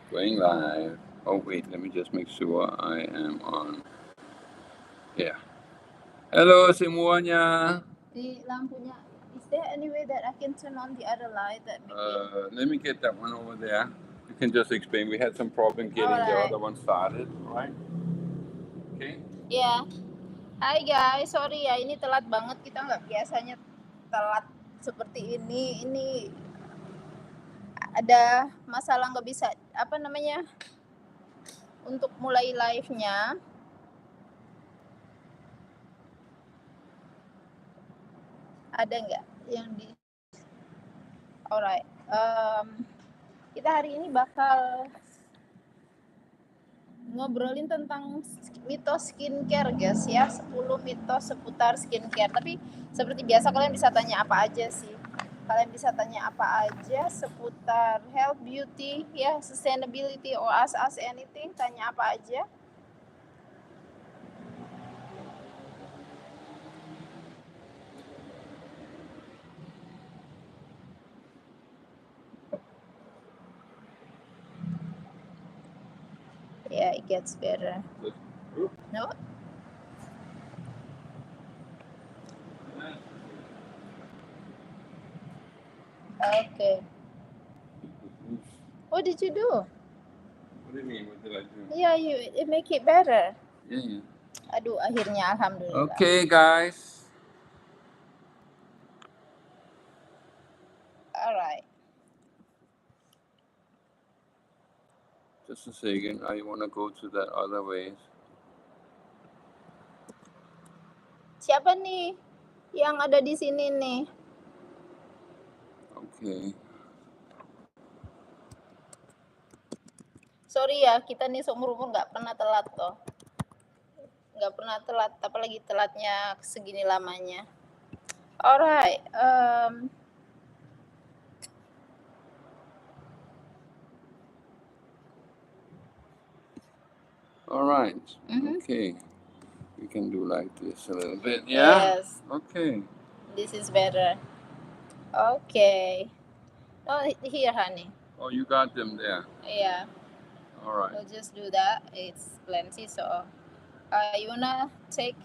Going live. Oh wait, let me just make sure I am on. Yeah. Halo semuanya. Di lampunya. Is there any way that I can turn on the other light that make it? Let me get that one over there. You can just explain. We had some problem getting the Alright. other one started, right? Okay. Ya. Hai guys, sorry ya ini telat banget, kita nggak biasanya telat seperti ini. Ini ada masalah nggak bisa apa namanya untuk mulai live-nya. Ada nggak yang di? Alright. Kita hari ini bakal ngobrolin tentang mitos skincare guys ya, 10 mitos seputar skincare. Tapi seperti biasa kalian bisa tanya apa aja sih. Kalian bisa tanya apa aja seputar health, beauty, ya, sustainability, or ask anything, tanya apa aja. Yeah, it gets better. No? Okay. What did you do? What do you mean? What did I do? Yeah, it make it better. Yeah. Aduh, akhirnya alhamdulillah. Okay, guys. Alright. Just a second. I want to go to that other way. Siapa nih yang ada di sini nih? Okay. Sorry ya, kita nih seumur-umur nggak pernah telat toh. Nggak pernah telat, apalagi telatnya segini lamanya. Alright. Alright. Okay. We can do like this a little bit. Yeah? Yes. Okay. This is better. Okay. Oh, here, honey. Oh, you got them there. Yeah. All right. We'll just do that. It's plenty. So, you wanna take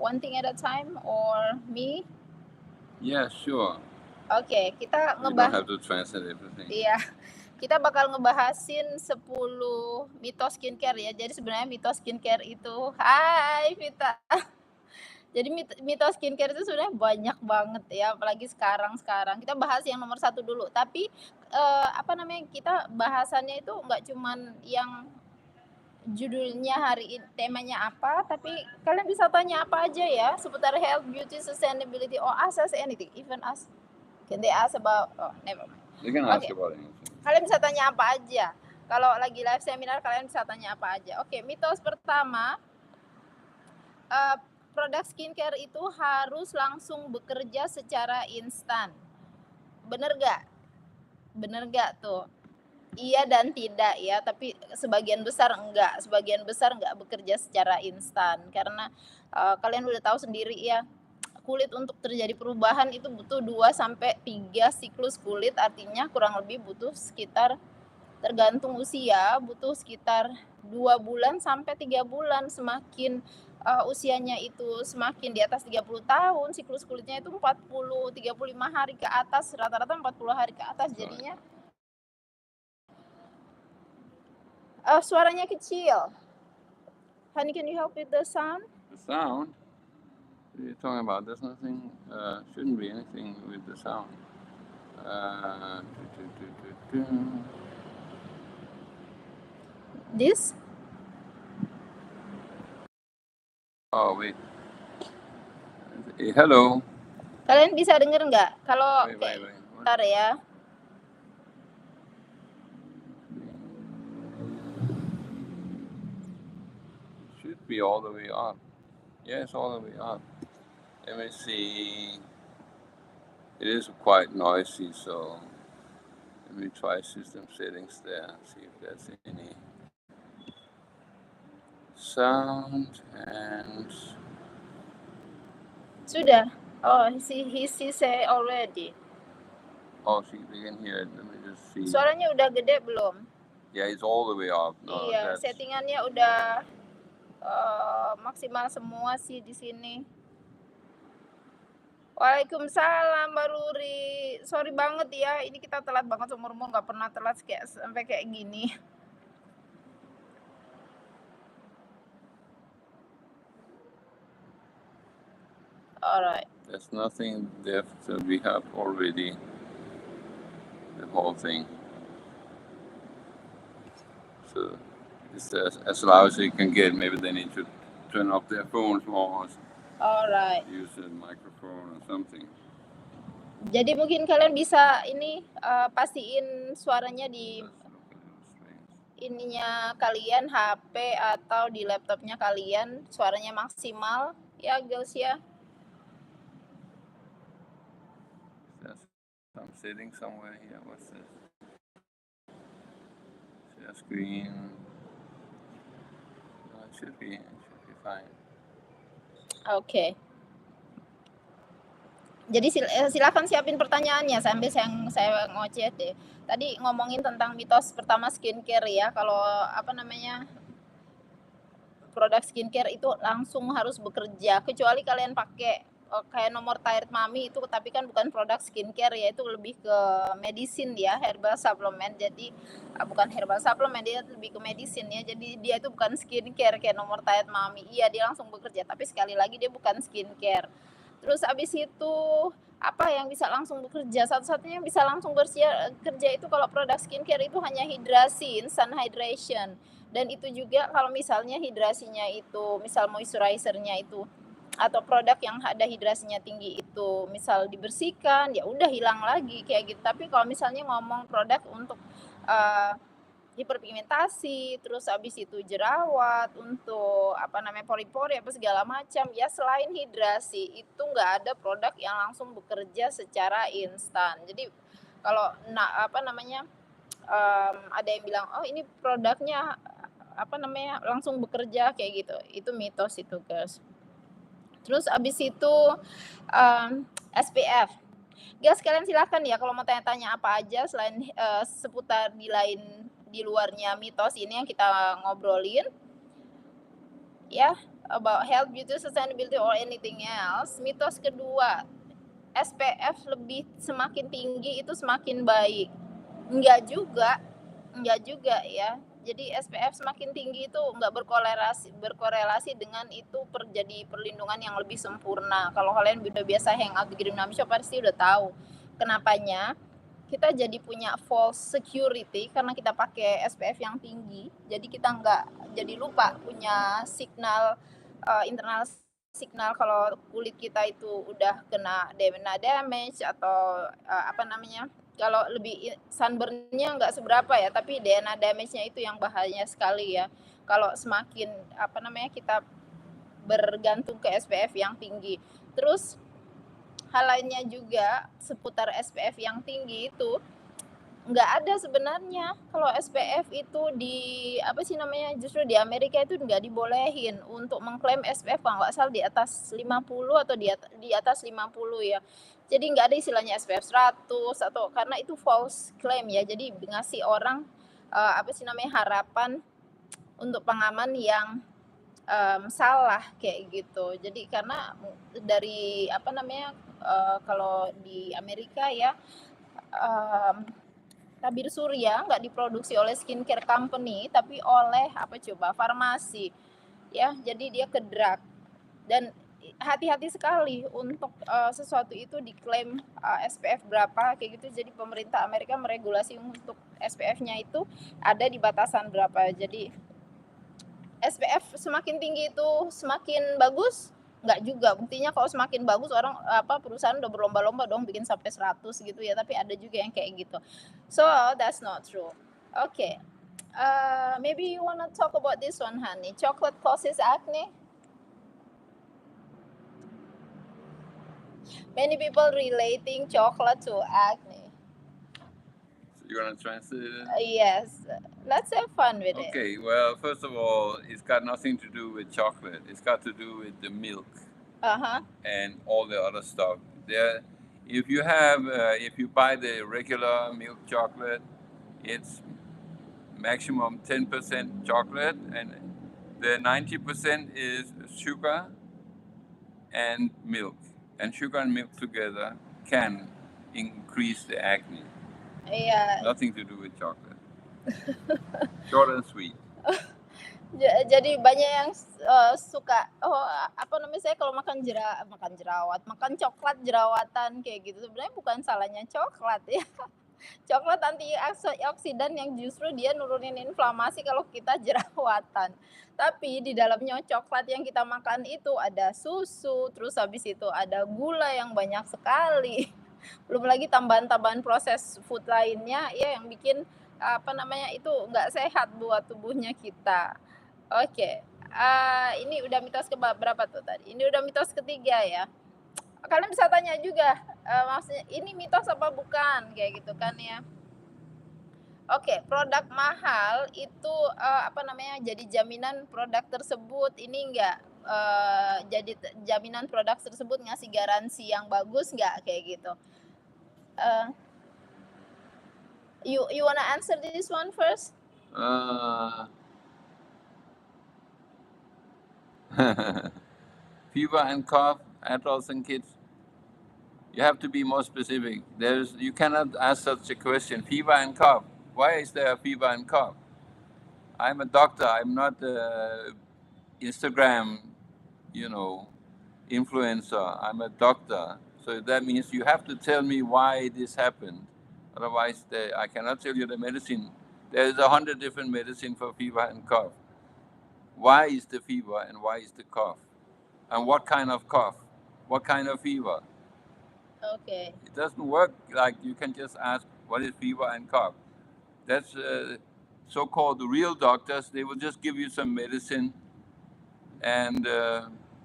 one thing at a time or me? Yeah, sure. Okay, kita You don't have to translate everything. Iya. Kita bakal ngebahasin 10 mitos skincare ya. Jadi sebenarnya mitos skincare itu, hai Vita. Jadi mitos skincare itu sebenarnya banyak banget ya, apalagi sekarang. Kita bahas yang nomor 1 dulu. Tapi kita bahasannya itu nggak cuman yang judulnya hari ini temanya apa, tapi kalian bisa tanya apa aja ya seputar health, beauty, sustainability, or ask anything, even ask. Can they ask about? Oh, never mind. You can ask about anything. Kalian bisa tanya apa aja. Kalau lagi live seminar kalian bisa tanya apa aja. Oke, mitos pertama, produk skincare itu harus langsung bekerja secara instan. Bener gak tuh? Iya dan tidak ya, tapi sebagian besar enggak bekerja secara instan. Karena kalian udah tahu sendiri ya, kulit untuk terjadi perubahan itu butuh 2-3 siklus kulit, artinya kurang lebih butuh sekitar, tergantung usia, butuh sekitar 2 bulan sampai 3 bulan. Semakin usianya itu semakin di atas 30 tahun, siklus kulitnya itu 35 hari ke atas, rata-rata 40 hari ke atas. Jadinya suaranya kecil. Honey, can you help with the sound? The sound? What are you talking about? There's nothing, shouldn't be anything with the sound. This? Oh, wait. Hello. Kalian bisa denger nggak? Kalau wait. Bentar ya. Should be all the way up. Yeah, it's all the way up. Let me see. It is quite noisy, so let me try system settings there. See if there's any sound and. Sudah. Oh, he say already. Oh, see, we can hear it. Let me just see. Suaranya udah gede belum? Yeah, it's all the way up. No, Iya, that's settingannya udah maksimal semua sih di sini. Waalaikumsalam Mbak Ruri. Sorry banget ya, ini kita telat banget seumur-umur nggak pernah telat kayak sampai kayak gini. Alright. there's nothing left. We have already the whole thing. So it's as loud as you can get. Maybe they need to turn off their phones more, Alright. use a microphone or something. Jadi mungkin kalian bisa ini pastiin suaranya di Does look a little strange. ininya kalian HP atau di laptopnya kalian suaranya maksimal ya girls ya. There's some setting somewhere here. What's this? Share screen. No, it should be fine. Oke. Jadi silakan siapin pertanyaannya sampai saya ngoceh deh. Tadi ngomongin tentang mitos pertama skincare ya. Kalau apa namanya produk skincare itu langsung harus bekerja. Kecuali kalian pakai kayak nomor Tired Mami itu, tapi kan bukan produk skincare ya, itu lebih ke medicine ya, herbal supplement. Jadi bukan herbal supplement, dia lebih ke medicine ya. Jadi dia itu bukan skincare kayak nomor Tired Mami. Iya dia langsung bekerja, tapi sekali lagi dia bukan skincare. Terus abis itu apa yang bisa langsung bekerja? Satu-satunya yang bisa langsung kerja itu kalau produk skincare itu hanya hidrasi, instant hydration. Dan itu juga kalau misalnya hidrasinya itu, misal moisturizernya itu atau produk yang ada hidrasinya tinggi itu misal dibersihkan, ya udah hilang lagi kayak gitu. Tapi kalau misalnya ngomong produk untuk hiperpigmentasi, terus habis itu jerawat, untuk apa namanya pori-pori apa segala macam, ya selain hidrasi itu nggak ada produk yang langsung bekerja secara instan. Jadi kalau apa namanya ada yang bilang oh ini produknya apa namanya langsung bekerja kayak gitu, itu mitos itu guys. Terus abis itu SPF. Guys kalian silahkan ya kalau mau tanya-tanya apa aja selain seputar di luarnya mitos ini yang kita ngobrolin ya, about health, beauty, sustainability or anything else. Mitos kedua, SPF lebih semakin tinggi itu semakin baik. Enggak juga ya. Jadi SPF semakin tinggi itu enggak berkorelasi dengan itu jadi perlindungan yang lebih sempurna. Kalau kalian udah biasa hangout di Green Shop pasti udah tahu kenapanya kita jadi punya false security karena kita pakai SPF yang tinggi. Jadi kita nggak jadi lupa punya signal internal signal kalau kulit kita itu udah kena DNA damage atau apa namanya kalau lebih sunburn-nya nggak seberapa ya, tapi DNA damage-nya itu yang bahaya sekali ya. Kalau semakin apa namanya kita bergantung ke SPF yang tinggi. Terus hal lainnya juga seputar SPF yang tinggi itu nggak ada sebenarnya. Kalau SPF itu di apa sih namanya justru di Amerika itu nggak dibolehin untuk mengklaim SPF kalau nggak salah di atas 50 atau di atas 50 ya. Jadi nggak ada istilahnya SPF 100 atau karena itu false claim ya. Jadi ngasih orang apa sih namanya harapan untuk pengaman yang salah kayak gitu. Jadi karena dari apa namanya kalau di Amerika ya tabir surya nggak diproduksi oleh skincare company tapi oleh apa coba farmasi ya, jadi dia ke drug dan hati-hati sekali untuk sesuatu itu diklaim SPF berapa kayak gitu. Jadi pemerintah Amerika meregulasi untuk SPF-nya itu ada di batasan berapa. Jadi SPF semakin tinggi itu semakin bagus? Nggak juga. Buktinya kalau semakin bagus orang perusahaan udah berlomba-lomba dong bikin sampai 100 gitu ya, tapi ada juga yang kayak gitu. So that's not true. Okay. Maybe you wanna talk about this one, honey. Chocolate causes acne? Many people relating chocolate to acne. You want to translate it? Yes. Let's have fun with it. Okay, well, first of all, it's got nothing to do with chocolate. It's got to do with the milk and all the other stuff. If you buy the regular milk chocolate, it's maximum 10% chocolate, and the 90% is sugar and milk. And sugar and milk together can increase the acne. Iya. Nothing to do with chocolate. Short and sweet. Jadi banyak yang suka, saya kalau makan jerawat, makan coklat jerawatan kayak gitu, sebenarnya bukan salahnya coklat ya. Coklat antioksidan yang justru dia nurunin inflamasi kalau kita jerawatan. Tapi di dalamnya coklat yang kita makan itu ada susu, terus habis itu ada gula yang banyak sekali. Belum lagi tambahan-tambahan proses food lainnya ya yang bikin, itu nggak sehat buat tubuhnya kita. Oke, ini udah mitos berapa tuh tadi? Ini udah mitos ketiga ya. Kalian bisa tanya juga, maksudnya ini mitos apa bukan, kayak gitu kan ya. Oke, produk mahal itu, jadi jaminan produk tersebut ini enggak, jadi jaminan produk tersebut ngasih garansi yang bagus nggak, kayak gitu. You wanna answer this one first? Fever and cough, adults and kids. You have to be more specific. You cannot ask such a question. Fever and cough. Why is there a fever and cough? I'm a doctor. I'm not a Instagram, influencer. I'm a doctor. So that means you have to tell me why this happened. Otherwise, I cannot tell you the medicine. There's 100 different medicine for fever and cough. Why is the fever and why is the cough? And what kind of cough? What kind of fever? Okay. It doesn't work like you can just ask what is fever and cough. That's so-called real doctors. They will just give you some medicine and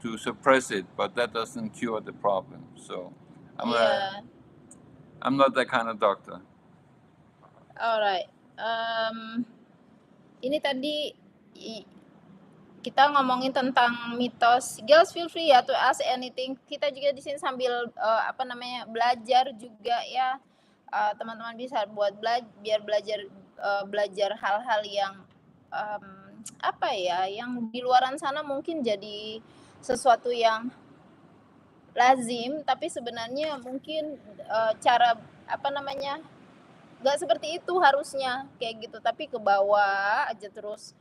to suppress it, but that doesn't cure the problem. So I'm not that kind of doctor. Alright. Ini tadi kita ngomongin tentang mitos. Girls feel free ya to ask anything. Kita juga di sini sambil belajar juga ya. Teman-teman bisa buat biar belajar hal-hal yang yang di luaran sana mungkin jadi sesuatu yang lazim, tapi sebenarnya mungkin cara nggak seperti itu harusnya kayak gitu, tapi ke bawah aja terus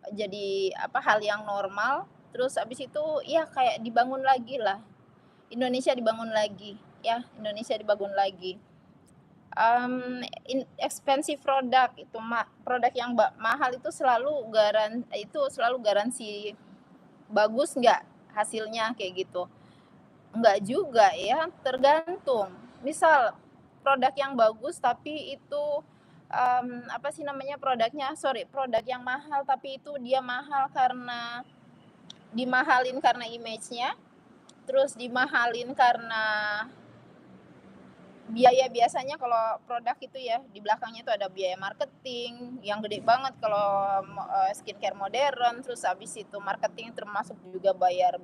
jadi hal yang normal, terus abis itu ya kayak dibangun lagi lah. Indonesia dibangun lagi ya, Indonesia dibangun lagi. Expensive product itu produk yang mahal itu selalu garansi bagus nggak hasilnya kayak gitu. Enggak juga ya, tergantung. Misal produk yang bagus tapi itu produk yang mahal tapi itu dia mahal karena dimahalin karena image-nya, terus dimahalin karena biaya. Biasanya kalau produk itu ya di belakangnya itu ada biaya marketing yang gede banget kalau skincare modern, terus habis itu marketing termasuk juga bayar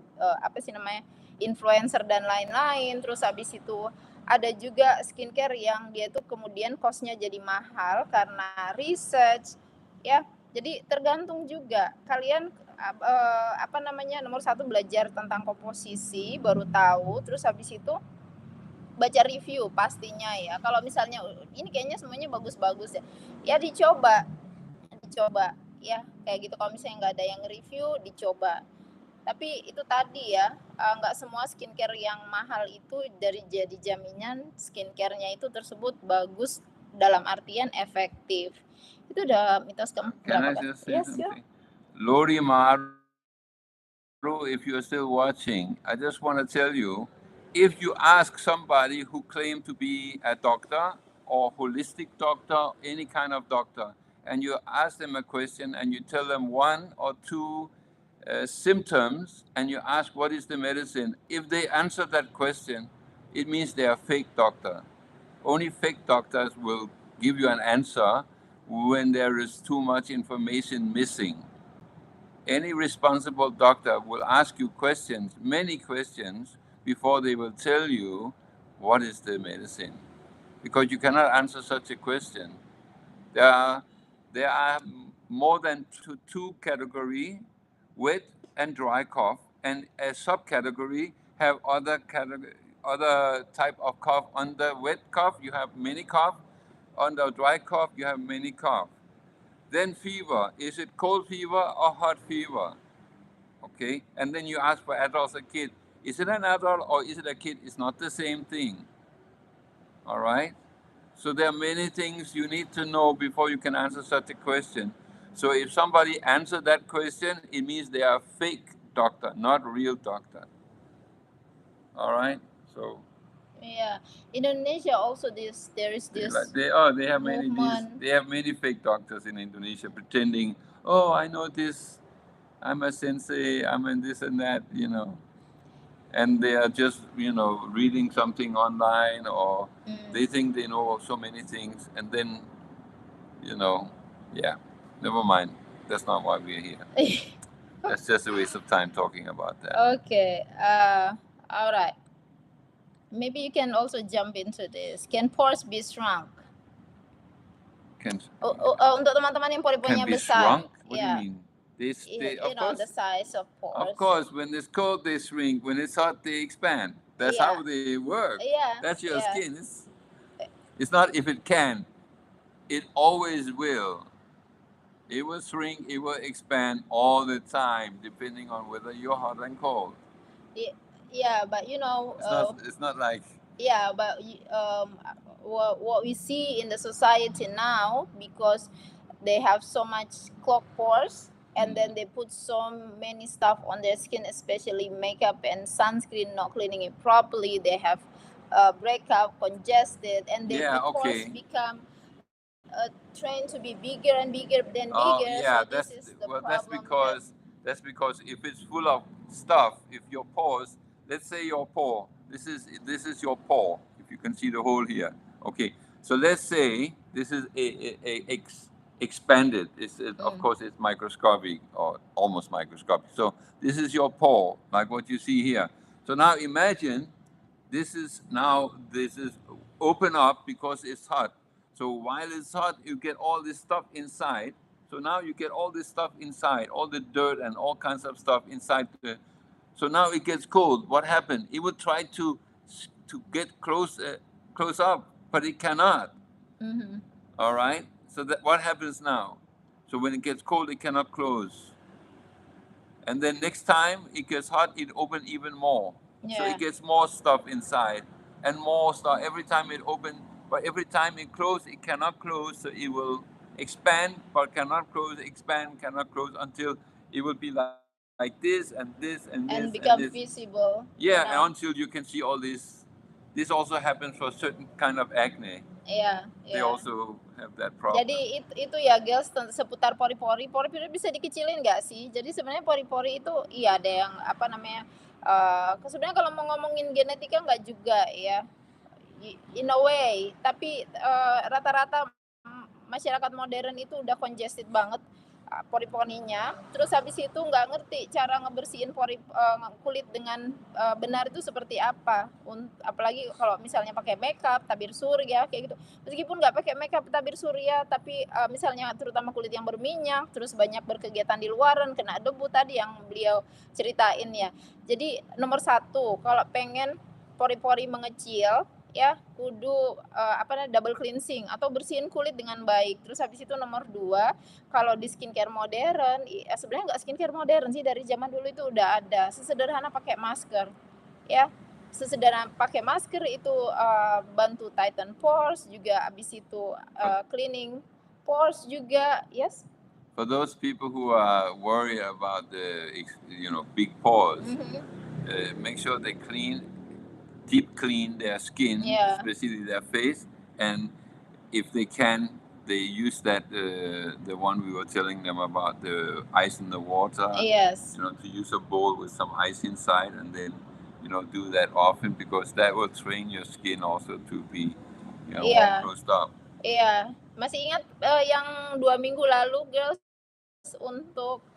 influencer dan lain-lain, terus habis itu ada juga skincare yang dia tuh kemudian cost-nya jadi mahal karena research ya. Jadi tergantung juga kalian nomor satu belajar tentang komposisi baru tahu, terus habis itu baca review pastinya ya. Kalau misalnya ini kayaknya semuanya bagus-bagus ya dicoba ya kayak gitu. Kalau misalnya nggak ada yang review, dicoba. Tapi itu tadi ya, nggak semua skincare yang mahal itu jadi jaminan skincare-nya itu tersebut bagus dalam artian efektif. Itu udah mitos keempat. Can I just say something? Lori Maru, if you're still watching, I just want to tell you, if you ask somebody who claims to be a doctor or holistic doctor, any kind of doctor, and you ask them a question and you tell them one or two symptoms and you ask what is the medicine, if they answer that question, it means they are fake doctor. Only fake doctors will give you an answer when there is too much information missing. Any responsible doctor will ask you questions, many questions, before they will tell you what is the medicine. Because you cannot answer such a question. There are there are more than two category, wet and dry cough, and a subcategory have other type of cough. On the wet cough, you have many cough. On the dry cough, you have many cough. Then fever. Is it cold fever or hot fever? Okay. And then you ask for adults or kid. Is it an adult or is it a kid? It's not the same thing. All right. So there are many things you need to know before you can answer such a question. So if somebody answered that question, it means they are fake doctor, not real doctor. All right. So Yeah, Indonesia also there is this they have movement. many fake doctors in Indonesia pretending, oh, I know this, I'm a sensei, I'm in this and that, and they are just reading something online, or they think they know so many things, and then yeah, never mind. That's not why we're here. That's just a waste of time talking about that. Okay, all right. Maybe you can also jump into this. Can pores be shrunk? Can Untuk teman-teman yang pori-porinya be besar, shrunk? What do you mean? you know the size of pores. Of course, when it's cold, they shrink. When it's hot, they expand. That's Yeah. how they work. Yeah, That's your yeah. skin. It's not if it can. It always will. It will shrink. It will expand all the time, depending on whether you're hot and cold. Yeah, but you know, It's not like yeah, but what we see in the society now, because they have so much clogged pores, and then they put so many stuff on their skin, especially makeup and sunscreen, not cleaning it properly. They have breakup, congested, and then the pores become trained to be bigger and bigger than bigger. yeah, So this is the problem. That's because if it's full of stuff, if your pores, let's say your pore, this is your pore. If you can see the hole here, okay. So let's say this is expanded. Of course it's microscopic or almost microscopic. So this is your pore, like what you see here. So now imagine this is open up because it's hot. So while it's hot, you get all this stuff inside. So now you get all this stuff inside, all the dirt and all kinds of stuff inside. So now it gets cold. What happened? It would try to get close up, but it cannot. All right. So that what happens now? So when it gets cold, it cannot close. And then next time it gets hot, it opens even more. So it gets more stuff inside and more stuff every time it opens. But every time it closes, it cannot close. So it will expand but cannot close, expand, cannot close until it will be like this and this and this and become this. visible. Yeah, and until you can see all this. This also happens for certain kind of acne. Yeah, They also have that problem. Jadi itu ya girls, seputar pori-pori bisa dikecilin nggak sih? Jadi sebenarnya pori-pori itu iya ada yang apa namanya, sebenarnya kalau mau ngomongin genetika nggak juga ya, in a way, tapi rata-rata masyarakat modern itu udah congested banget pori-porinya, terus habis itu nggak ngerti cara ngebersihin kulit dengan benar itu seperti apa. Apalagi kalau misalnya pakai makeup, tabir surya kayak gitu. Meskipun nggak pakai makeup tabir surya, tapi misalnya terutama kulit yang berminyak, terus banyak berkegiatan di luaran, kena debu tadi yang beliau ceritain ya. Jadi nomor 1, kalau pengen pori-pori mengecil, ya kudu double cleansing atau bersihin kulit dengan baik. Terus habis itu nomor 2, kalau di skincare modern, sebenarnya nggak skincare modern sih, dari zaman dulu itu udah ada. Sesederhana pakai masker, ya. Sesederhana pakai masker itu bantu tighten pores juga, habis itu cleaning pores juga, yes. For those people who are worried about the big pores, make sure they deep clean their skin, especially their face, and if they can, they use that the one we were telling them about, the ice in the water. Yes. To use a bowl with some ice inside, and then do that often, because that will train your skin also to be more closed up. Iya, masih ingat yang 2 minggu lalu girls untuk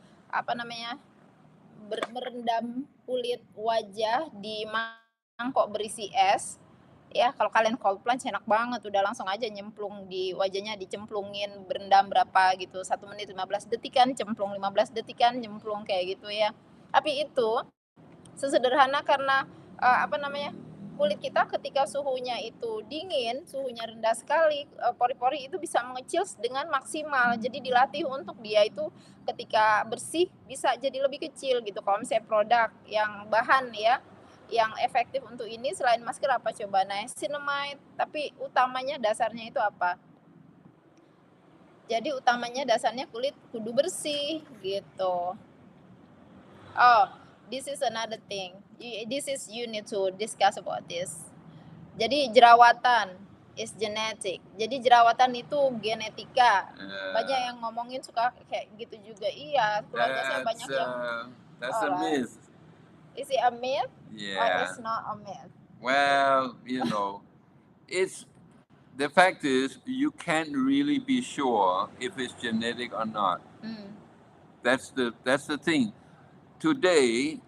merendam kulit wajah di mangkok berisi es, Ya, kalau kalian cold plunge enak banget, udah langsung aja nyemplung di wajahnya dicemplungin, berendam berapa gitu, 1 menit 15 detikan, cemplung 15 detikan, nyemplung kayak gitu ya. Tapi itu sesederhana karena, apa namanya, kulit kita ketika suhunya itu dingin, suhunya rendah sekali, pori-pori itu bisa mengecil dengan maksimal. Jadi dilatih untuk dia itu ketika bersih bisa jadi lebih kecil gitu. Kalau misalnya produk yang bahan ya, yang efektif untuk ini selain masker apa coba? Niacinamide, tapi utamanya dasarnya itu apa? Jadi utamanya dasarnya kulit kudu bersih gitu. Oh, this is another thing. This is you need to discuss about this. Jadi jerawatan is genetic. Jadi jerawatan itu genetika. Banyak yang ngomongin suka kayak gitu juga. Iya, keluarga saya banyak yang That's a alright. myth. Is it a myth or Yeah. it's not a myth? Well, it's the fact is you can't really be sure if it's genetic or not. Mm. That's the thing. Today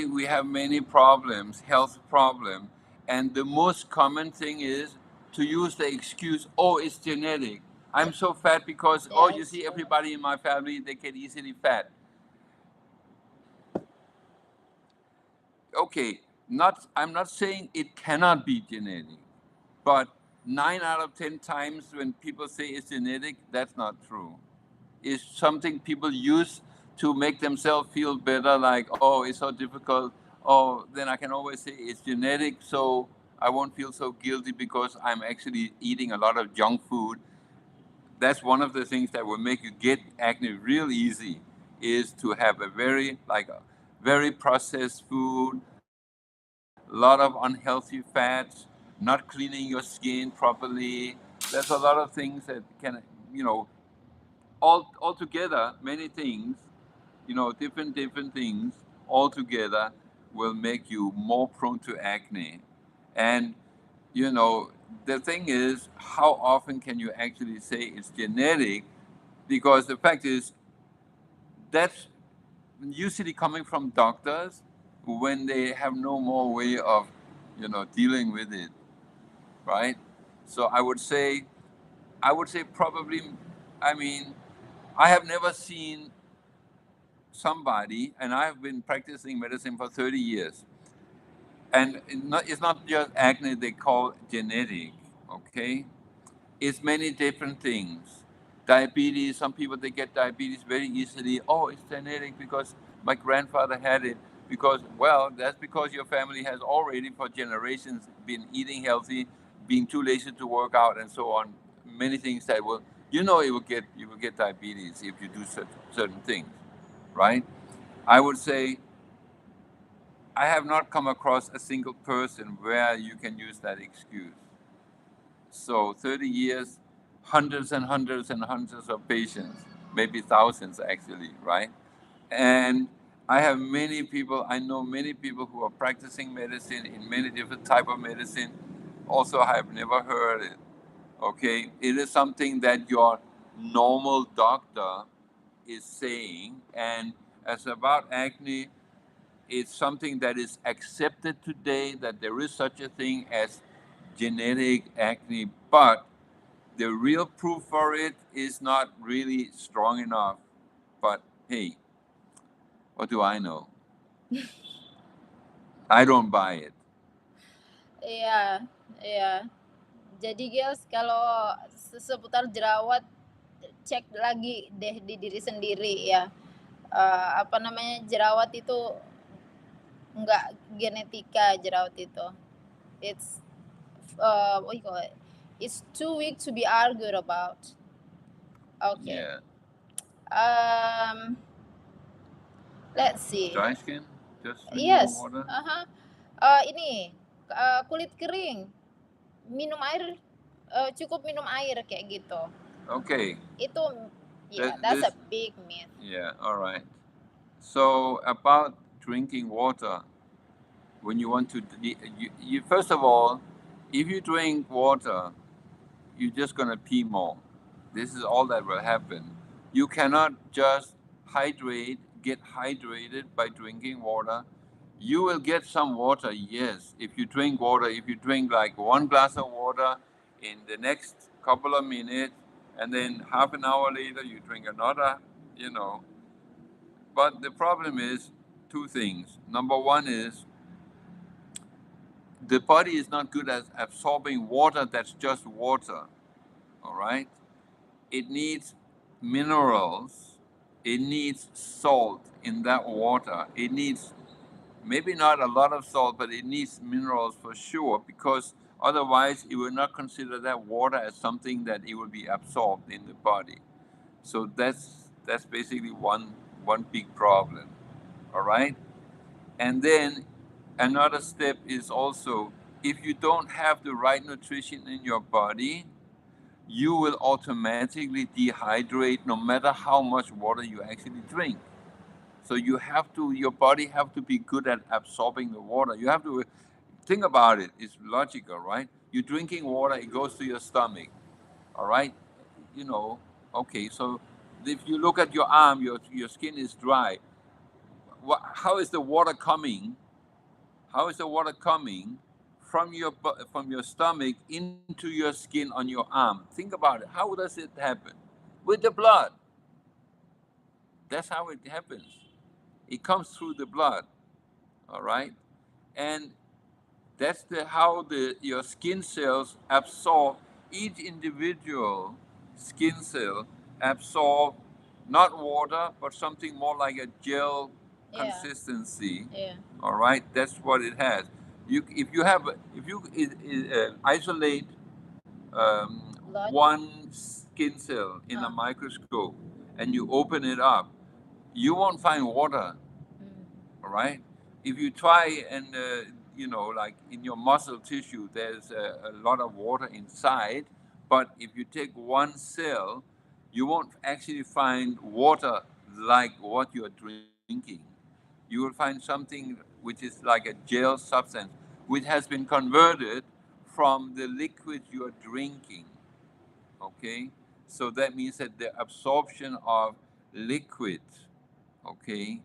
we have many problems, health problems, and the most common thing is to use the excuse, oh, it's genetic. I'm so fat because you Yes. see everybody in my family, they get easily fat. Okay, I'm not saying it cannot be genetic, but 9 out of 10 times when people say it's genetic, that's not true. It's something people use to make themselves feel better, like, oh, it's so difficult. Oh, then I can always say it's genetic, so I won't feel so guilty because I'm actually eating a lot of junk food. That's one of the things that will make you get acne real easy, is to have a very processed food, a lot of unhealthy fats, not cleaning your skin properly. There's a lot of things that can, all together, many things, different things all together will make you more prone to acne. And the thing is, how often can you actually say it's genetic? Because the fact is, that's usually coming from doctors when they have no more way of, dealing with it, right? So I would say probably, I mean, I have never seen somebody, and I've been practicing medicine for 30 years, and it's not just acne they call genetic, okay? It's many different things. Diabetes, some people they get diabetes very easily. Oh, it's genetic because my grandfather had it. Because, well, that's because your family has already for generations been eating healthy, being too lazy to work out, and so on. Many things that will, you will get diabetes if you do certain things, right? I would say I have not come across a single person where you can use that excuse. So 30 years, hundreds and hundreds and hundreds of patients, maybe thousands actually, right? And I know many people who are practicing medicine in many different type of medicine. Also, I have never heard it. Okay, it is something that your normal doctor is saying. And as about acne, it's something that is accepted today that there is such a thing as genetic acne, but the real proof for it is not really strong enough. But hey, what do I know? I don't buy it. Iya, iya. Jadi guys, kalau seputar jerawat, cek lagi deh di diri sendiri ya. Apa namanya, jerawat itu enggak genetika jerawat itu. It's, what you call it? It's too weak to be argued about. Okay. Yeah. Let's see. Dry skin? Just drink Yes. more water? Ini, kulit kering, minum air, cukup minum air kayak gitu. Okay. Itu, that's a This, big myth. yeah, all right. So about drinking water, when you want to, you first of all, if you drink water, you're just gonna pee more. This is all that will happen. You cannot just get hydrated by drinking water. You will get some water, yes. If you drink water, if you drink like one glass of water in the next couple of minutes, and then half an hour later you drink another, you know. But the problem is two things. Number one is the body is not good at absorbing water that's just water, all right? It needs minerals, it needs salt in that water, it needs maybe not a lot of salt, but it needs minerals for sure, because otherwise it will not consider that water as something that it will be absorbed in the body. So that's basically one big problem. All right. And then another step is also, if you don't have the right nutrition in your body, you will automatically dehydrate no matter how much water you actually drink. So you have to, your body have to be good at absorbing the water. You have to think about it. It's logical, right? You're drinking water, it goes to your stomach, all right? You know, okay, so if you look at your arm, your skin is dry. How is the water coming? How is the water coming from from your stomach into your skin on your arm? Think about it. How does it happen? With the blood. That's how it happens. It comes through the blood, all right? And that's how your skin cells absorb, each individual skin cell absorb not water but something more like a gel Yeah. consistency. Yeah. All right, that's what it has. If you isolate Blood. one skin cell in a microscope and you open it up, you won't find water. All right. If you try and like in your muscle tissue, there's a lot of water inside, but if you take one cell, you won't actually find water like what you're drinking. You will find something which is like a gel substance, which has been converted from the liquid you are drinking. Okay, so that means that the absorption of liquid, okay,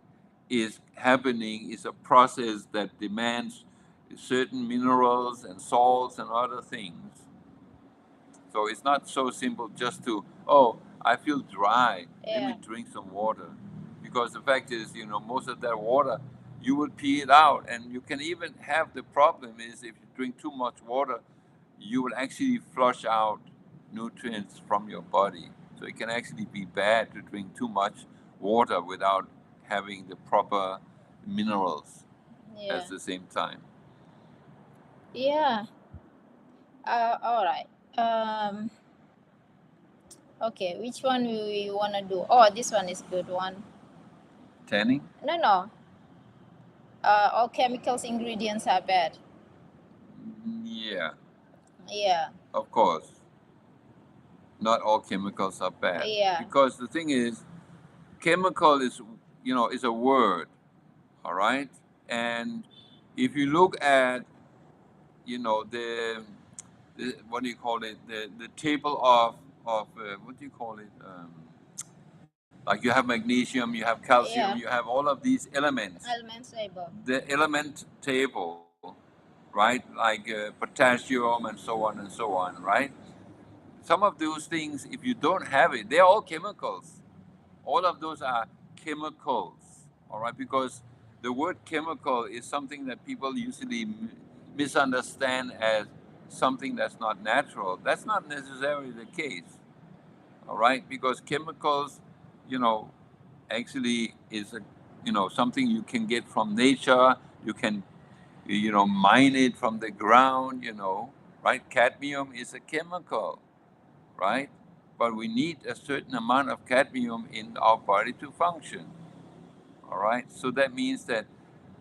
is happening, is a process that demands certain minerals and salts and other things. So it's not so simple just to, oh, I feel dry, let me Yeah. drink some water. Because the fact is, most of that water, you will pee it out. And you can even have, the problem is if you drink too much water, you will actually flush out nutrients from your body. So it can actually be bad to drink too much water without having the proper minerals Yeah. at the same time. Yeah. All right. Okay, which one we wanna do? Oh, this one is good one. Tanning? No. All chemicals ingredients are bad. Yeah, Yeah. of course. Not all chemicals are bad. Yeah. Because the thing is, chemical is a word, all right? And if you look at, the what do you call it? The table of what do you call it? Like you have magnesium, you have calcium, Yeah. you have all of these elements. Elements table. The element table, right? Like potassium and so on, right? Some of those things, if you don't have it, they're all chemicals. All of those are chemicals, all right? Because the word chemical is something that people usually misunderstand as something that's not natural. That's not necessarily the case, all right? Because chemicals, you know, actually is something you can get from nature. You can mine it from the ground. Right? Cadmium is a chemical, right? But we need a certain amount of cadmium in our body to function. All right. So that means that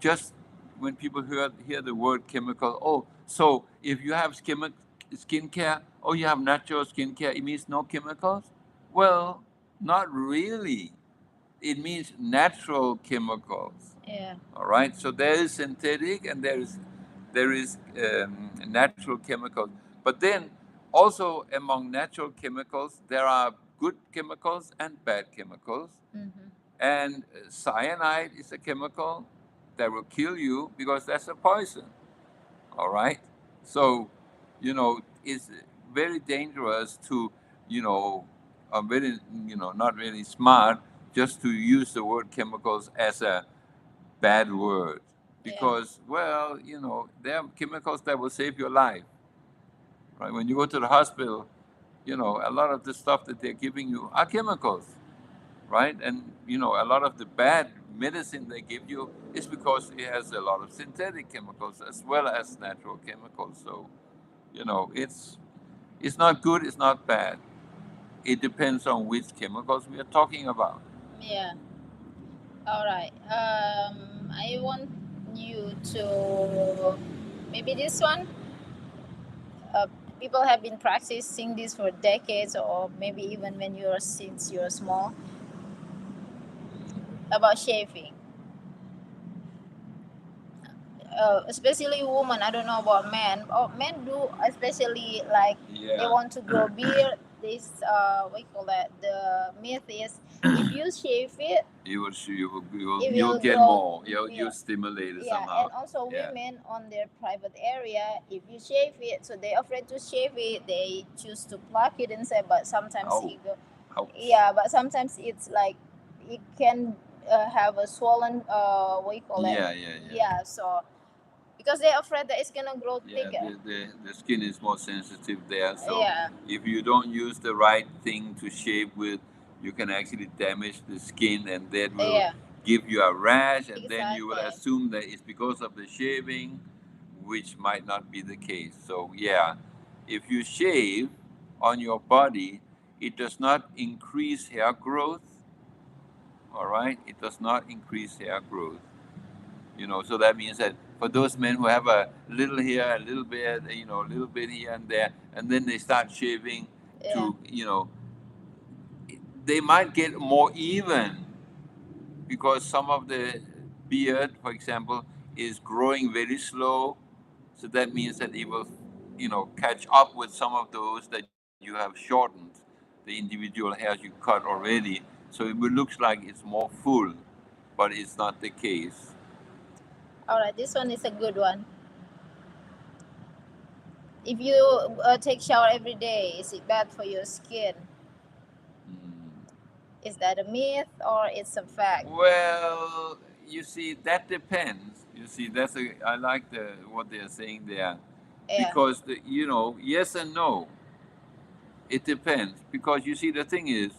just when people hear the word chemical, oh, so if you have skincare, oh, you have natural skincare, it means no chemicals? Well, not really. It means natural chemicals. Yeah. All right. So there is synthetic and there is natural chemicals. But then also among natural chemicals, there are good chemicals and bad chemicals. Mm-hmm. And cyanide is a chemical, that will kill you because that's a poison. All right. So, it's very dangerous to, you know, very, not really smart just to use the word chemicals as a bad word Yeah. because, well, there are chemicals that will save your life, right? When you go to the hospital, a lot of the stuff that they're giving you are chemicals, right? And a lot of the bad medicine they give you is because it has a lot of synthetic chemicals as well as natural chemicals. So it's not good, it's not bad. It depends on which chemicals we are talking about. Yeah. All right. I want you to maybe this one. Uh, People have been practicing this for decades, or maybe even when you're since you're small. About shaving, especially women. I don't know about men. Oh, men do, especially like they Yeah. want to grow beard. This what you call that? The myth is if you shave it, You it will will get grow. more. You'll Yeah, stimulate it yeah, somehow. and also Yeah. women on their private area, if you shave it, so they're afraid to shave it. They choose to pluck it instead. But sometimes Oh, it go, ouch. yeah, but sometimes it's like it can have a swollen what you call it? Yeah, yeah, yeah. Yeah, so because they're afraid that it's gonna grow Yeah, thicker. the skin is more sensitive there. So Yeah, if you don't use the right thing to shave with, you can actually damage the skin, and that will yeah, give you a rash, and then you will exactly. assume that it's because of the shaving, which might not be the case. So yeah, if you shave on your body, it does not increase hair growth. All right, it does not increase hair growth. So that means that for those men who have a little here, a little bit, a little bit here and there, and then they start shaving Yeah, to, they might get more even because some of the beard, for example, is growing very slow. So that means that it will, catch up with some of those that you have shortened, the individual hairs you cut already. So it will looks like it's more full, but it's not the case. all right, this one is a good one. If you take shower every day, is it bad for your skin? Mm. Is that a myth or it's a fact? Well, you see, that depends. You see, I like what they're saying there, Yeah, because yes and no. It depends because you see, the thing is,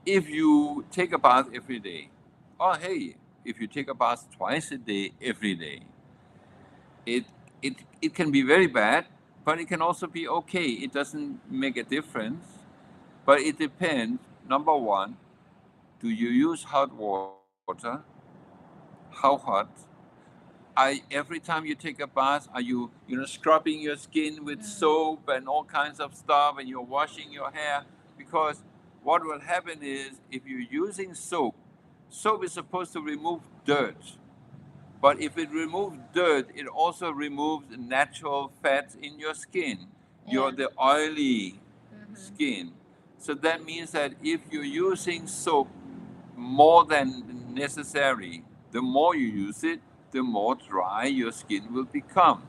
if you take a bath every day, or hey, if you take a bath twice a day every day, it it can be very bad, but it can also be okay. It doesn't make a difference, but it depends. Number one, do you use hot water? How hot? Every time you take a bath, are you scrubbing your skin with soap and all kinds of stuff, and you're washing your hair? Because what will happen is, if you're using soap is supposed to remove dirt. But if it removes dirt, it also removes natural fats in your skin. yeah, You're the oily mm-hmm. skin. So that means that if you're using soap more than necessary, the more you use it, the more dry your skin will become.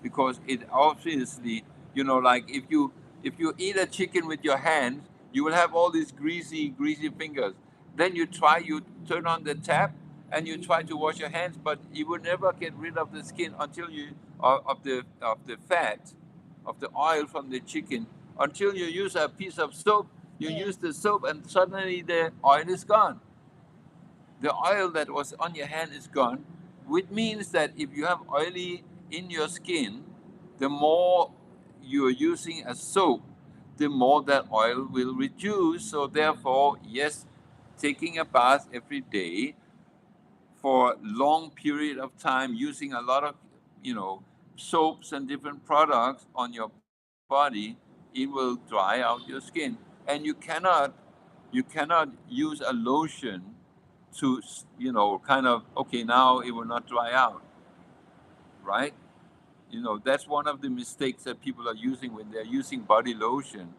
Because it obviously, like if you eat a chicken with your hands, you will have all these greasy fingers. Then you turn on the tap and you try to wash your hands, but you will never get rid of the skin until of the fat, of the oil from the chicken, until you use a piece of soap. You Yeah, use the soap and suddenly the oil is gone. The oil that was on your hand is gone, which means that if you have oily in your skin, the more you are using a soap, the more that oil will reduce. So therefore, yes, taking a bath every day for a long period of time, using a lot of you know soaps and different products on your body, it will dry out your skin. And you cannot use a lotion to kind of, okay, now it will not dry out, right? That's one of the mistakes that people are using when they're using body lotion.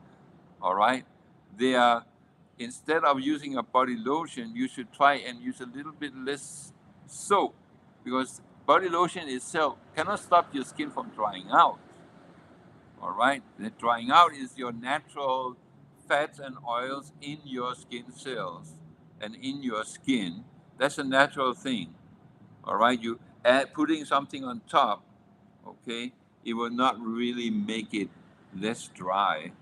All right, they are, instead of using a body lotion, you should try and use a little bit less soap, because body lotion itself cannot stop your skin from drying out. All right, the drying out is your natural fats and oils in your skin cells and in your skin. That's a natural thing. All right, you add putting something on top, okay, it will not really make it less dry.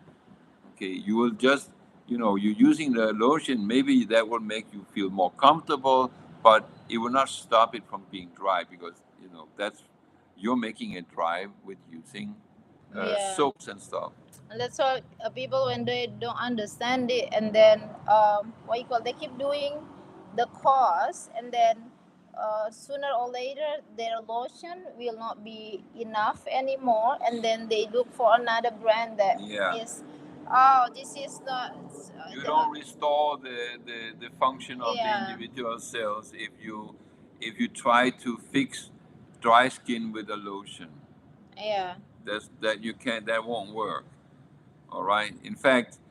Okay, you will just, you're using the lotion, maybe that will make you feel more comfortable, but it will not stop it from being dry because, that's, you're making it dry with using Yeah. soaps and stuff. And that's why people, when they don't understand it, and then what you call, they keep doing the course, and then sooner or later their lotion will not be enough anymore, and then they look for another brand that Yeah. is, oh, this is not. You don't restore the function of the Yeah. individual cells if you try to fix dry skin with a lotion. Yeah. That won't work. All right. In fact,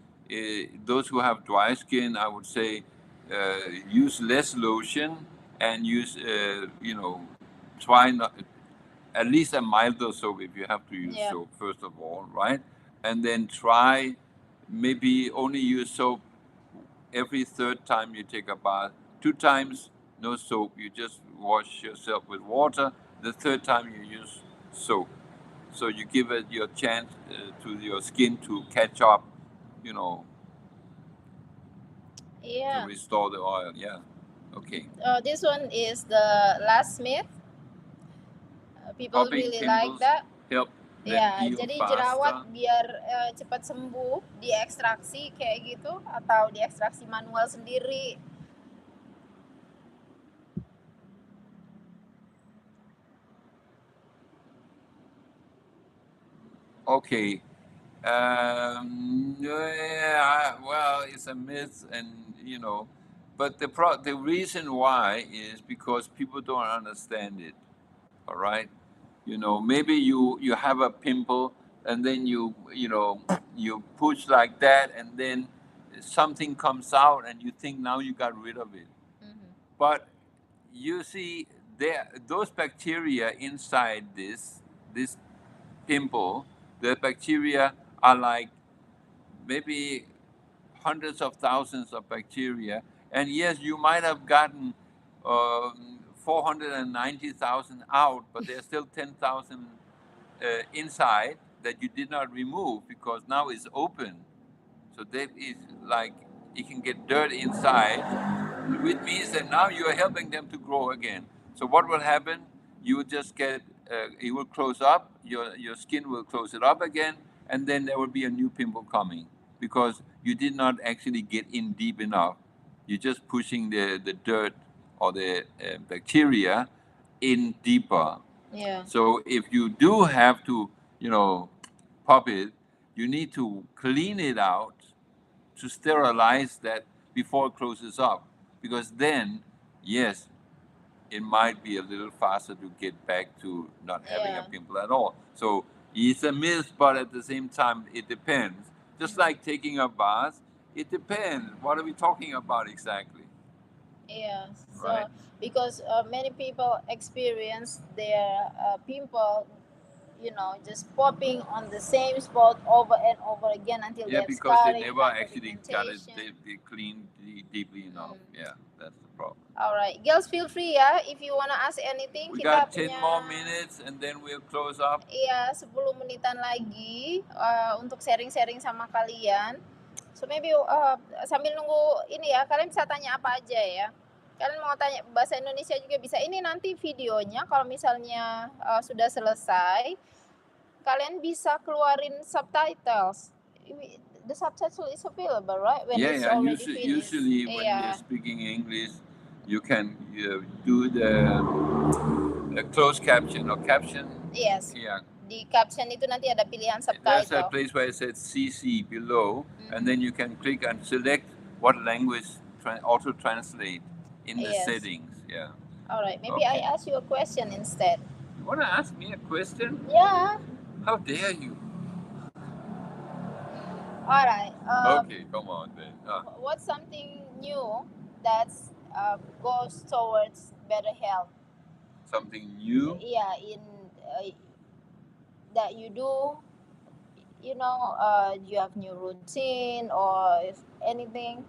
those who have dry skin, I would say, use less lotion and use, try not at least a milder soap if you have to use Yeah. soap first of all, right? And then try maybe only use soap every third time you take a bath. 2 times no soap. You just wash yourself with water. The third time you use soap. So you give it your chance to your skin to catch up, you know, to restore the oil. Yeah. Okay. This one is the last myth. People Popping really like pimples that. help them Ya, heal jadi faster. jerawat biar cepat sembuh, diekstraksi kayak gitu, atau diekstraksi manual sendiri. Okay. Yeah, well, it's a myth, and but the reason why is because people don't understand it. All right, maybe you have a pimple, and then you push like that, and then something comes out, and you think now you got rid of it. Mhm. But you see, those bacteria inside this pimple, the bacteria are like maybe hundreds of thousands of bacteria. And yes, you might have gotten 490,000 out, but there's still 10,000 inside that you did not remove because now it's open. So that is like it can get dirt inside, which means that now you are helping them to grow again. So what will happen? You will just get it will close up. Your skin will close it up again, and then there will be a new pimple coming because you did not actually get in deep enough. You're just pushing the dirt or the bacteria in deeper. Yeah. So if you do have to, pop it, you need to clean it out to sterilize that before it closes up. Because then, yes, it might be a little faster to get back to not having a Yeah. pimple at all. So it's a myth, but at the same time, it depends. Just like taking a bath, it depends. What are we talking about exactly? Yeah. So Right. because many people experience their pimple, just popping on the same spot over and over again until Yeah, they're because they scarring, never actually got it hyperpigmentation. they cleaned deeply enough. Yeah, that's the problem. Alright, girls, feel free ya if you wanna ask anything. We Kita got 10 punya, more minutes and then we'll close up. iya, 10 menitan lagi untuk sharing-sharing sama kalian. So maybe sambil nunggu ini ya, kalian bisa tanya apa aja ya. Kalian mau tanya bahasa Indonesia juga bisa. Ini nanti videonya kalau misalnya sudah selesai, kalian bisa keluarin subtitles. The subtitle is available, right? When it's already finished. Usually when you're speaking English, you can do the closed caption or caption. Yes. Yeah. Di caption itu nanti ada pilihan There's a subtitle. place where it says CC below, and then you can click and select what language auto translate in the Yes. settings. Yeah. Alright, maybe I Okay. ask you a question instead. You want to ask me a question? Yeah. How dare you? Alright. Okay, come on then. What's something new that goes towards better health? something new. yeah, in that you do, you have new routine or if anything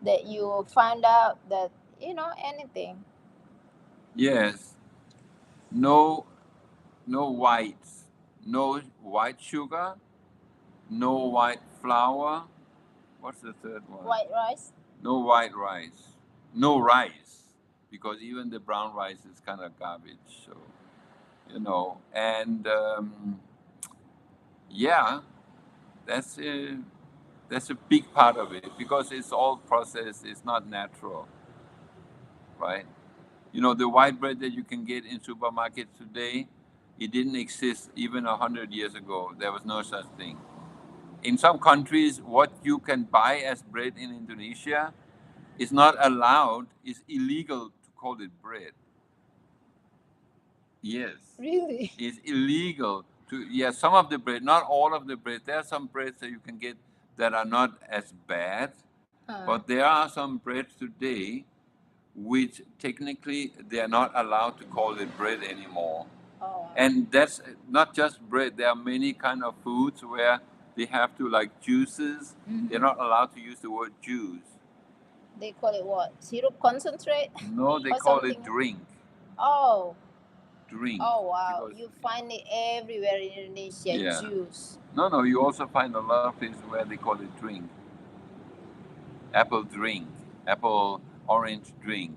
that you find out that anything. Yes, no, no whites, no white sugar, no white flour. What's the third one? White rice. No white rice, no rice, because even the brown rice is kind of garbage. So and yeah, that's a big part of it because it's all processed. It's not natural, right? The white bread that you can get in supermarkets today, it didn't exist even 100 years ago. There was no such thing. In some countries, what you can buy as bread in Indonesia is not allowed. It's illegal to call it bread. Yes, Really? it's illegal to. Yeah, some of the bread, not all of the bread. There are some breads that you can get that are not as bad, but there are some breads today which technically they are not allowed to call it bread anymore. Oh, And that's not just bread. There are many kind of foods where they have to, like juices. They're not allowed to use the word juice. they call it what? Syrup concentrate? No, they Or call it something? drink. Oh, Drink. oh wow! Because You find it everywhere in Indonesia. Yeah. Juice. no, you also find a lot of places where they call it drink. Apple drink, apple orange drink.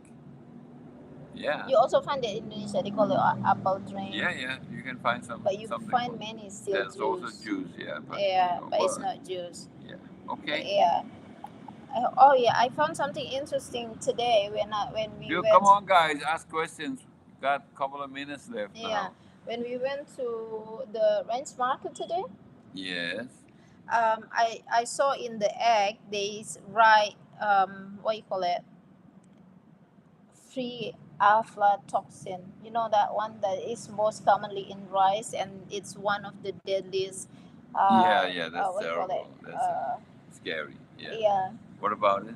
Yeah. You also find it in Indonesia. They call it apple drink. Yeah. You can find some. But you something find called- many still There's juice. also juice. Yeah, but Yeah, but it's but- not juice. Yeah. Okay. Yeah. Oh yeah, I found something interesting today when we You went. come on, guys. Ask questions. We've got a couple of minutes left Yeah, now. when we went to the ranch market today, Yes. I saw in the egg they write what you call it, free aflatoxin. You know that one that is most commonly in rice and it's one of the deadliest. Yeah. That's what you call terrible. it? That's scary. Yeah. Yeah, What about it?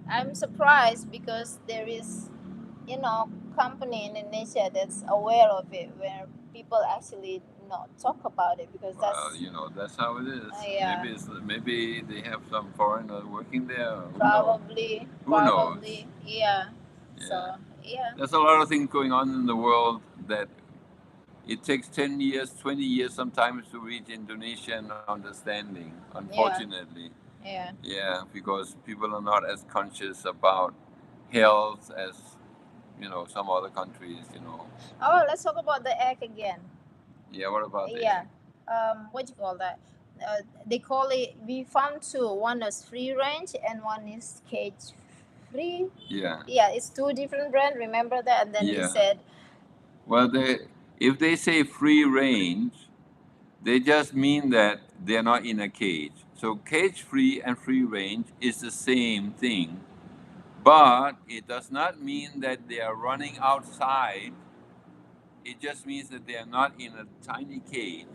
I'm surprised because there is, company in Indonesia that's aware of it, where people actually not talk about it because Well, that's that's how it is. yeah. Maybe they have some foreigner working there. Who knows? Probably, Who knows? probably, yeah. Yeah. So yeah, There's a lot of things going on in the world that it takes 10 years, 20 years sometimes to reach Indonesian understanding, unfortunately. yeah. Yeah, because people are not as conscious about health as, some other countries. Oh, let's talk about the egg again. Yeah, what about that? Yeah. What do you call that? They call it. We found two. One is free range and one is cage free. Yeah. Yeah, it's two different brands. Remember that? And then they Yeah. said, Well, if they say free range, they just mean that they're not in a cage. So cage free and free range is the same thing, but it does not mean that they are running outside. It just means that they are not in a tiny cage.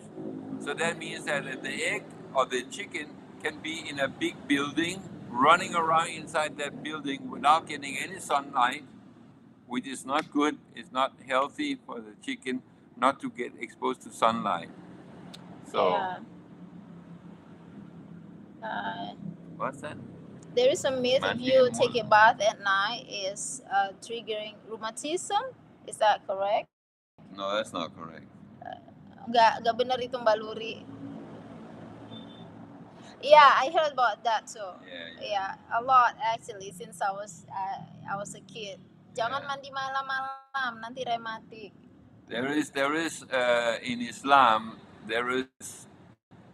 So that means that the egg or the chicken can be in a big building, running around inside that building without getting any sunlight, which is not good. It's not healthy for the chicken not to get exposed to sunlight. So yeah. what's that? There is a myth if you take a bath at night is triggering rheumatism. Is that correct? No, that's not correct. Nggak benar itu Mbak Luri. Yeah, I heard about that too. Yeah. A lot actually since I was a kid. Jangan Yeah. mandi malam-malam, nanti rematik. There is in Islam there is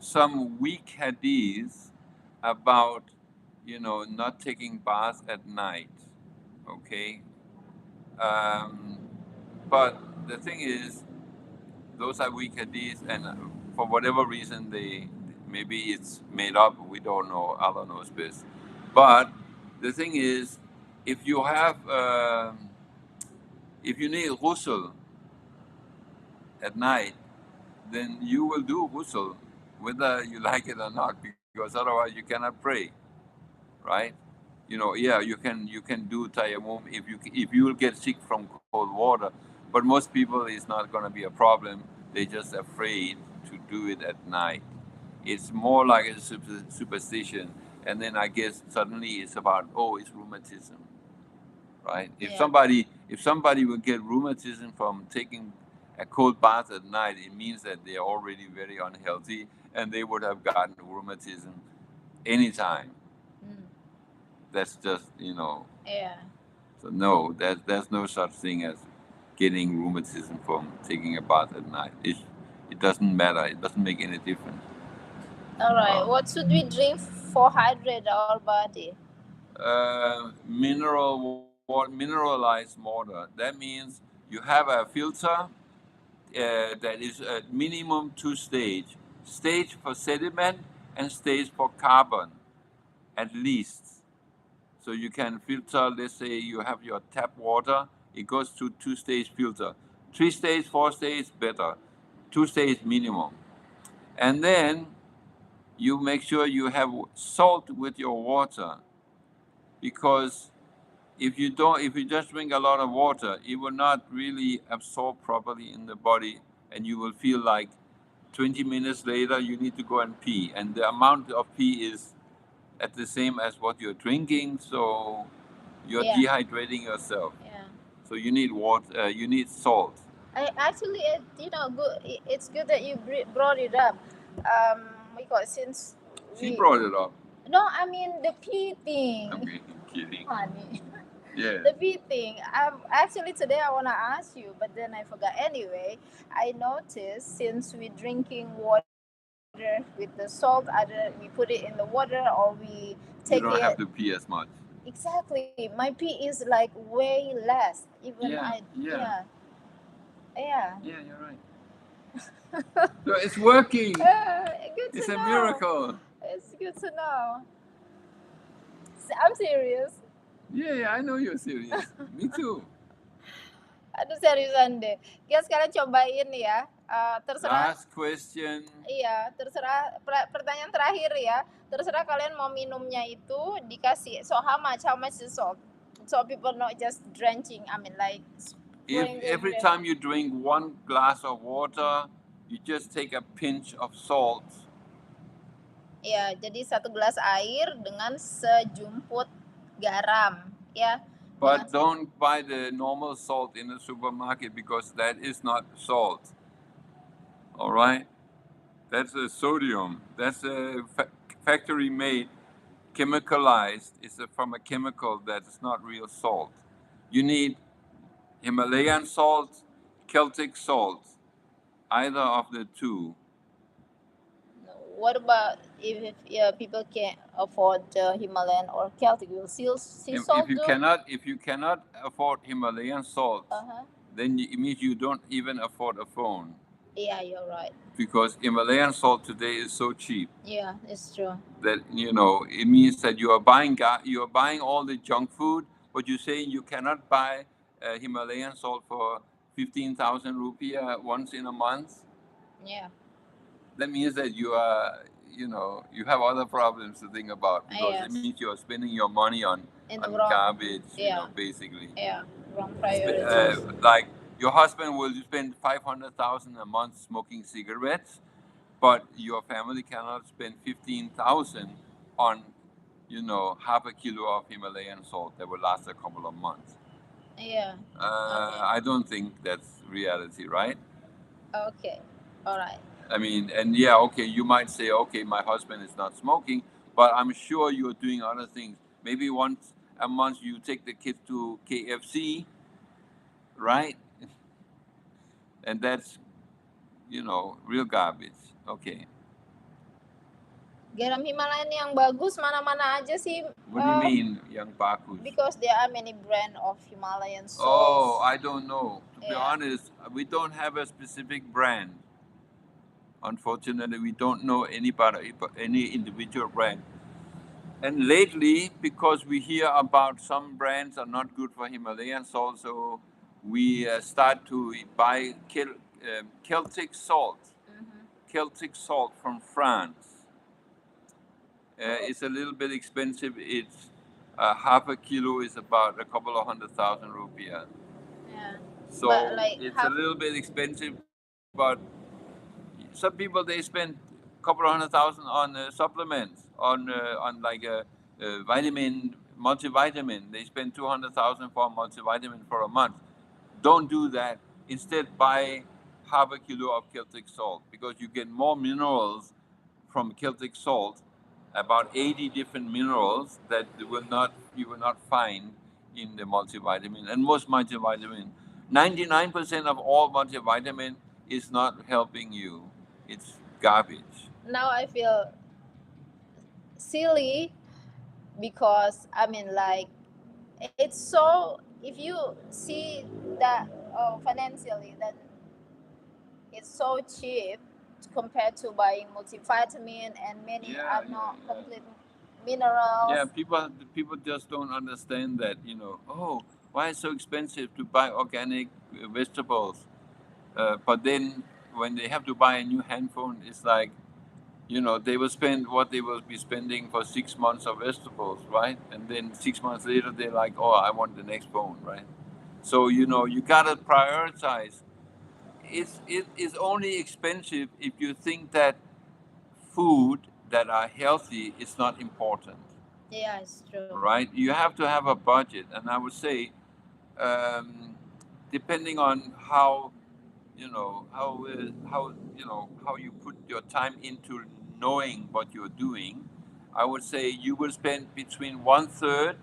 some weak hadith about not taking baths at night. Okay, but the thing is, those are weak hadiths, and for whatever reason, maybe it's made up. We don't know. Allah knows best. But the thing is, if you have, if you need ghusl at night, then you will do ghusl, whether you like it or not, because otherwise you cannot pray, right? Yeah, you can do tayammum if you will get sick from cold water, but most people it's not going to be a problem. They're just afraid to do it at night. It's more like a superstition, and then I guess suddenly it's about, oh, it's rheumatism, right? Yeah. If somebody will get rheumatism from taking a cold bath at night, it means that they are already very unhealthy, and they would have gotten rheumatism anytime. Mm. That's just Yeah. so no, there's no such thing as getting rheumatism from taking a bath at night. It doesn't matter. It doesn't make any difference. All right. Um, What should we drink for hydrate our body? Mineralized water. That means you have a filter that is at minimum two stage. Stage for sediment and stage for carbon, at least. So you can filter, let's say you have your tap water, it goes to two-stage filter. Three-stage, four-stage, better. Two-stage minimum. And then you make sure you have salt with your water, because if you just drink a lot of water, it will not really absorb properly in the body, and you will feel like 20 minutes later you need to go and pee. And the amount of pee is at the same as what you're drinking, so you're Yeah. dehydrating yourself. Yeah. So you need water. You need salt. I actually, it's good that you brought it up. Because since She we, brought it up. no, I mean the pee thing, I'm kidding. honey. Yeah. The pee thing. Actually today I wanna ask you, but then I forgot. Anyway, I noticed since we're drinking water with the salt, either we put it in the water or we You take don't it. have to pee as much. Exactly, my pee is like way less. Even Yeah. yeah. Yeah, you're right. So it's working. Good It's to a know. miracle. It's good to know. I'm serious. Yeah, I know you're serious. Me too. Aduh seriusan deh. Guys, kalian cobain ya. Terserah. Last question. Iya, terserah. Pertanyaan terakhir ya. Terserah kalian mau minumnya itu dikasih. So how much is salt? So people not just drenching. I mean like. If every time you drink one glass of water, you just take a pinch of salt. Ya, jadi 1 gelas air dengan sejumput garam, ya. But don't buy the normal salt in the supermarket, because that is not salt. All right? That's a sodium. That's a factory made, chemicalized. It's from a chemical that is not real salt. You need Himalayan salt, Celtic salt, either of the two. What about if people can't afford Himalayan or Celtic? Will sea salt do? If you cannot afford Himalayan salt, then it means you don't even afford a phone. Yeah, you're right. Because Himalayan salt today is so cheap Yeah, it's true. that it means that you are buying all the junk food, but you're saying you cannot buy Himalayan salt for 15,000 rupiah once in a month. Yeah. That means that you have other problems to think about, because Yes. it means you are spending your money on wrong, garbage, yeah. basically. Yeah, wrong priorities. Like your husband will spend 500,000 a month smoking cigarettes, but your family cannot spend 15,000 on, half a kilo of Himalayan salt that will last a couple of months. Yeah. I don't think that's reality, right? Okay. All right. I mean, and yeah, okay, you might say, okay, my husband is not smoking, but I'm sure you're doing other things. Maybe once a month you take the kids to KFC, right? And that's, real garbage. Okay. Garam Himalayan yang bagus mana-mana aja sih. What do you mean, yang bagus? Because there are many brand of Himalayan salts. Oh, I don't know. To be Yeah. honest, we don't have a specific brand. Unfortunately, we don't know any individual brand. And lately, because we hear about some brands are not good for Himalayan salt, so we start to buy Celtic salt. Celtic salt from France. It's a little bit expensive. It's half a kilo is about a couple of 100,000 rupiah. Yeah. So But like it's a half. little bit expensive, but some people they spend a couple of 100,000 on supplements, on like a vitamin, multivitamin. They spend 200,000 for a multivitamin for a month. Don't do that. Instead, buy half a kilo of Celtic salt because you get more minerals from Celtic salt, about 80 different minerals that you will not find in the multivitamin. And most multivitamin, 99% of all multivitamin is not helping you. It's garbage. Now I feel silly because I mean like it's so, if you see that financially, then it's so cheap compared to buying multivitamin, and many Yeah, are yeah, not yeah. complete minerals. Yeah, people just don't understand that, oh, why it's so expensive to buy organic vegetables? But then when they have to buy a new handphone, it's like, they will spend what they will be spending for 6 months of vegetables, right? And then 6 months later, they're like, oh, I want the next phone, right? So, you gotta prioritize. It is only expensive if you think that food that are healthy is not important, Yeah, it's true. right? You have to have a budget, and I would say, depending on how how you put your time into knowing what you're doing, I would say you will spend between one third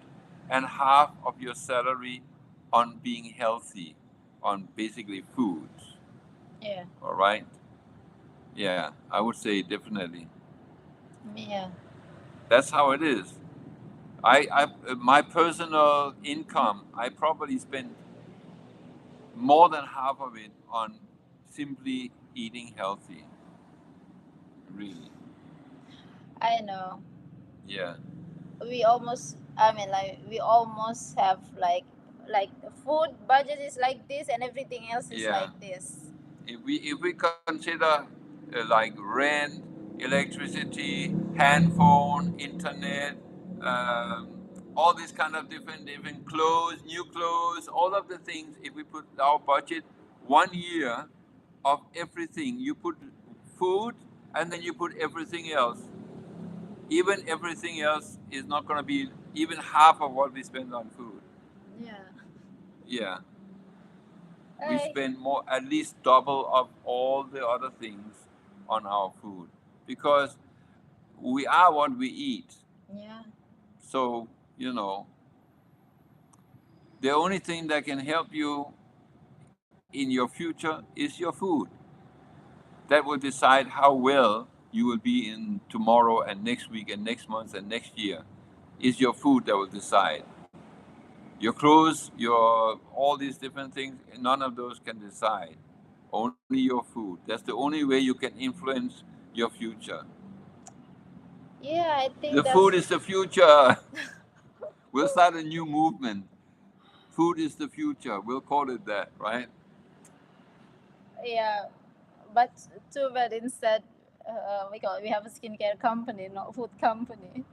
and half of your salary on being healthy, on basically foods. Yeah. All right. Yeah, I would say definitely. Yeah. That's how it is. My personal income, I probably spend more than half of it on simply eating healthy. Really. I know. Yeah. We almost have like the food budget is like this and everything else is Yeah. like this. If we consider like rent, electricity, handphone, internet, all these kind of different clothes, new clothes, all of the things, if we put our budget 1 year of everything, you put food and then you put everything else. Even everything else is not going to be even half of what we spend on food. Yeah. Yeah. We I spend more, at least double of all the other things on our food because we are what we eat. Yeah. So, you know, the only thing that can help you in your future is your food. That will decide how well you will be in tomorrow and next week and next month and next year. Is your food that will decide. Your clothes, your all these different things, none of those can decide. Only your food. That's the only way you can influence your future. Yeah, I The think food that's is the future. We'll start a new movement. Food is the future. We'll call it that, right? yeah. But too bad instead we have a skincare company, not food company.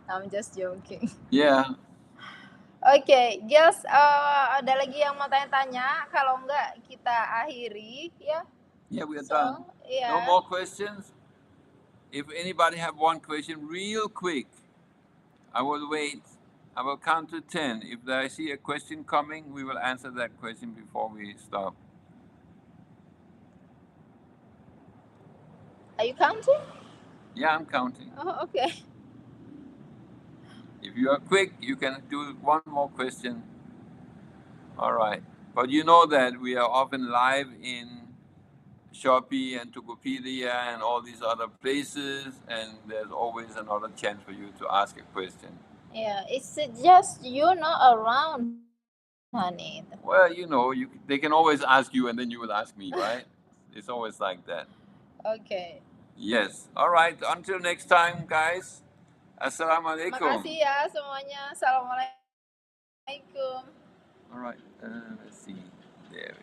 I'm just joking. Yeah. Oke, just ada lagi yang mau tanya-tanya? Kalau enggak kita akhiri ya. Yeah, we are So, done. No yeah. more questions? If anybody have one question, real quick, I will wait. I will count to 10. If I see a question coming, we will answer that question before we stop. Are you counting? Yeah, I'm counting. Oh, okay. If you are quick, you can do one more question. All right. But you know that we are often live in Shopee and Tokopedia and all these other places, and there's always another chance for you to ask a question. Yeah, it's just you're not around, honey. Well, they can always ask you, and then you will ask me, right? It's always like that. Okay. Yes. All right. Until next time, guys. Assalamualaikum. Makasih ya semuanya. Assalamualaikum. All right. Let's see. There.